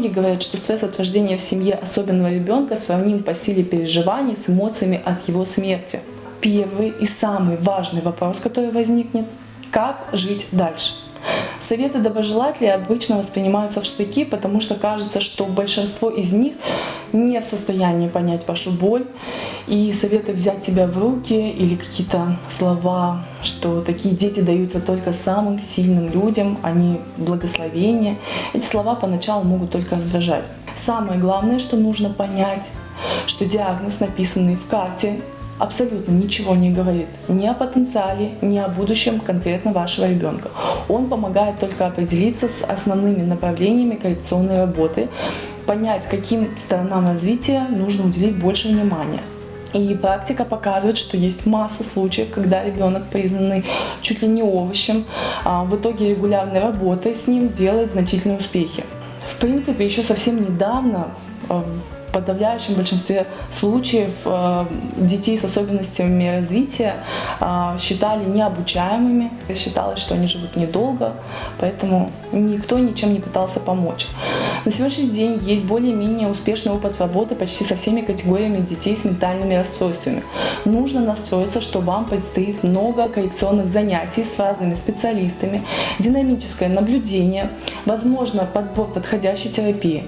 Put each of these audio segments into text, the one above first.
Психологи говорят, что стресс от рождения в семье особенного ребенка сравним по силе переживаний с эмоциями от его смерти. Первый и самый важный вопрос, который возникнет — как жить дальше? Советы доброжелателей обычно воспринимаются в штыки, потому что кажется, что большинство из них не в состоянии понять вашу боль. И советы взять себя в руки или какие-то слова, что такие дети даются только самым сильным людям, а не благословение. Эти слова поначалу могут только раздражать. Самое главное, что нужно понять, что диагноз, написанный в карте, абсолютно ничего не говорит ни о потенциале, ни о будущем конкретно вашего ребенка. Он помогает только определиться с основными направлениями коррекционной работы, понять, каким сторонам развития нужно уделить больше внимания. И практика показывает, что есть масса случаев, когда ребенок, признанный чуть ли не овощем, в итоге регулярной работы с ним делает значительные успехи. В принципе, еще совсем недавно в подавляющем большинстве случаев детей с особенностями развития считали необучаемыми, считалось, что они живут недолго, поэтому никто ничем не пытался помочь. На сегодняшний день есть более-менее успешный опыт работы почти со всеми категориями детей с ментальными расстройствами. Нужно настроиться, что вам предстоит много коррекционных занятий с разными специалистами, динамическое наблюдение, возможно, подбор подходящей терапии.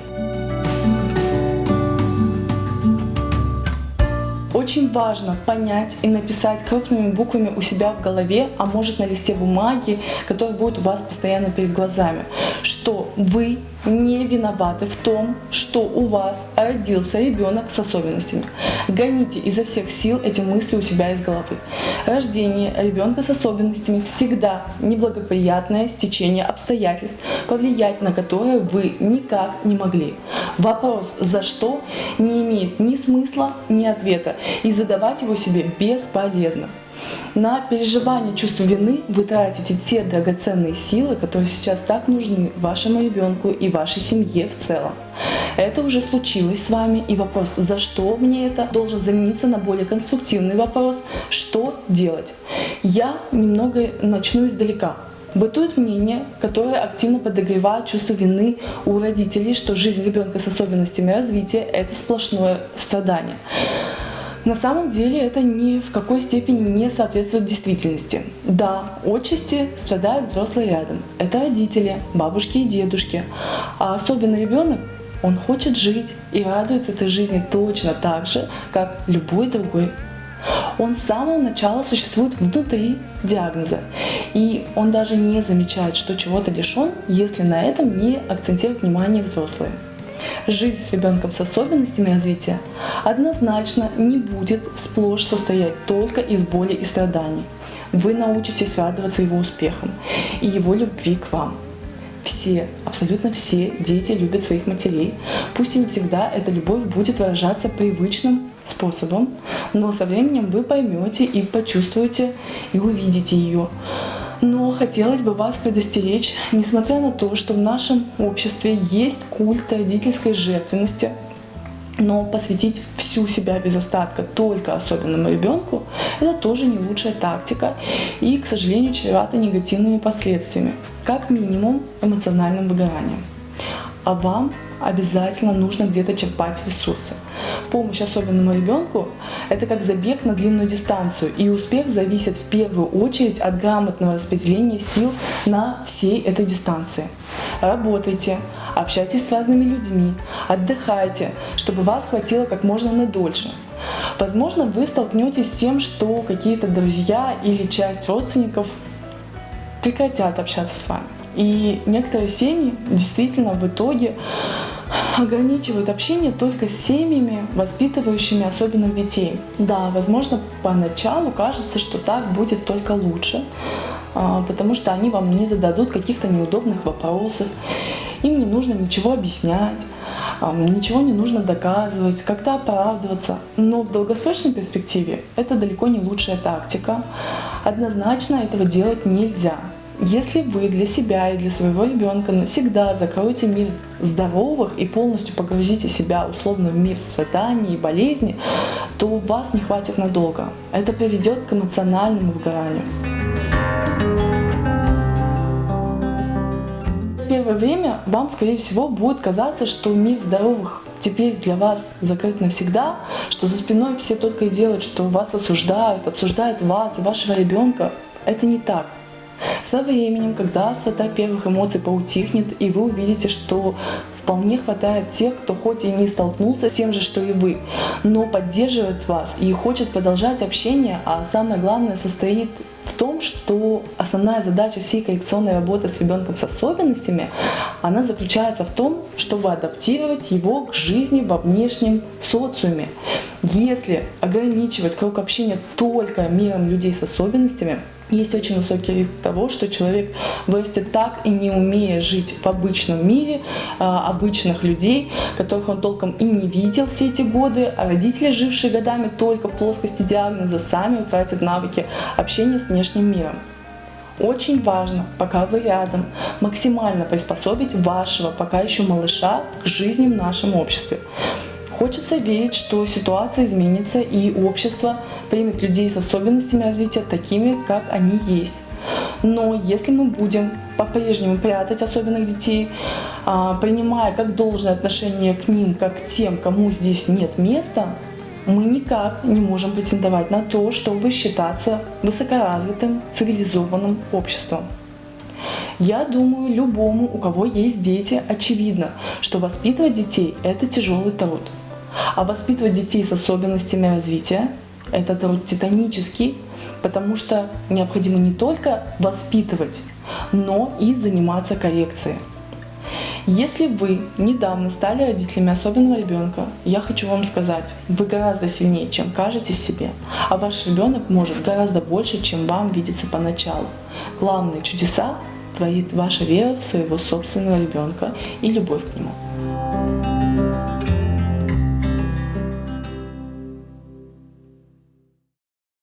Очень важно понять и написать крупными буквами у себя в голове, а может на листе бумаги, который будет у вас постоянно перед глазами, что вы не виноваты в том, что у вас родился ребенок с особенностями. Гоните изо всех сил эти мысли у себя из головы. Рождение ребенка с особенностями всегда неблагоприятное стечение обстоятельств, повлиять на которые вы никак не могли. Вопрос «за что?» не имеет ни смысла, ни ответа, и задавать его себе бесполезно. На переживание чувства вины вы тратите те драгоценные силы, которые сейчас так нужны вашему ребенку и вашей семье в целом. Это уже случилось с вами, и вопрос «за что мне это?» должен замениться на более конструктивный вопрос «что делать?». Я немного начну издалека. Бытует мнение, которое активно подогревает чувство вины у родителей, что жизнь ребенка с особенностями развития – это сплошное страдание. На самом деле это ни в какой степени не соответствует действительности. Да, отчасти страдают взрослые рядом. Это родители, бабушки и дедушки. А особенно ребенок, он хочет жить и радуется этой жизни точно так же, как любой другой. Он с самого начала существует внутри диагноза. И он даже не замечает, что чего-то лишен, если на этом не акцентируют внимание взрослые. Жизнь с ребенком с особенностями развития однозначно не будет сплошь состоять только из боли и страданий. Вы научитесь радоваться его успехам и его любви к вам. Все, абсолютно все дети любят своих матерей. Пусть и не всегда эта любовь будет выражаться привычным способом, но со временем вы поймете и почувствуете и увидите ее. Но хотелось бы вас предостеречь, несмотря на то, что в нашем обществе есть культ родительской жертвенности, но посвятить всю себя без остатка только особенному ребенку — это тоже не лучшая тактика и, к сожалению, чревато негативными последствиями, как минимум эмоциональным выгоранием. А вам обязательно нужно где-то черпать ресурсы. Помощь особенному ребенку — это как забег на длинную дистанцию, и успех зависит в первую очередь от грамотного распределения сил на всей этой дистанции. Работайте, общайтесь с разными людьми, отдыхайте, чтобы вас хватило как можно надольше. Возможно, вы столкнетесь с тем, что какие-то друзья или часть родственников прекратят общаться с вами. И некоторые семьи действительно в итоге ограничивают общение только с семьями, воспитывающими особенных детей. Да, возможно, поначалу кажется, что так будет только лучше, потому что они вам не зададут каких-то неудобных вопросов, им не нужно ничего объяснять, ничего не нужно доказывать, как-то оправдываться. Но в долгосрочной перспективе это далеко не лучшая тактика. Однозначно этого делать нельзя. Если вы для себя и для своего ребенка навсегда закроете мир здоровых и полностью погрузите себя условно в мир страданий и болезней, то вас не хватит надолго. Это приведет к эмоциональному выгоранию. Первый время вам, скорее всего, будет казаться, что мир здоровых теперь для вас закрыт навсегда, что за спиной все только и делают, что вас осуждают, обсуждают вас и вашего ребенка. Это не так. Со временем, когда острота первых эмоций поутихнет, и вы увидите, что вполне хватает тех, кто хоть и не столкнулся с тем же, что и вы, но поддерживает вас и хочет продолжать общение, а самое главное состоит в том, что основная задача всей коррекционной работы с ребенком с особенностями, она заключается в том, чтобы адаптировать его к жизни во внешнем социуме. Если ограничивать круг общения только миром людей с особенностями, есть очень высокий риск того, что человек вырастет так и не умея жить в обычном мире обычных людей, которых он толком и не видел все эти годы, а родители, жившие годами только в плоскости диагноза, сами утратят навыки общения с внешним миром. Очень важно, пока вы рядом, максимально приспособить вашего пока еще малыша к жизни в нашем обществе. Хочется верить, что ситуация изменится и общество примет людей с особенностями развития такими, как они есть. Но если мы будем по-прежнему прятать особенных детей, принимая как должное отношение к ним, как к тем, кому здесь нет места, мы никак не можем претендовать на то, чтобы считаться высокоразвитым, цивилизованным обществом. Я думаю, любому, у кого есть дети, очевидно, что воспитывать детей – это тяжелый труд. А воспитывать детей с особенностями развития – это труд титанический, потому что необходимо не только воспитывать, но и заниматься коррекцией. Если вы недавно стали родителями особенного ребенка, я хочу вам сказать, вы гораздо сильнее, чем кажетесь себе, а ваш ребенок может гораздо больше, чем вам видится поначалу. Главные чудеса творит ваша вера в своего собственного ребенка и любовь к нему.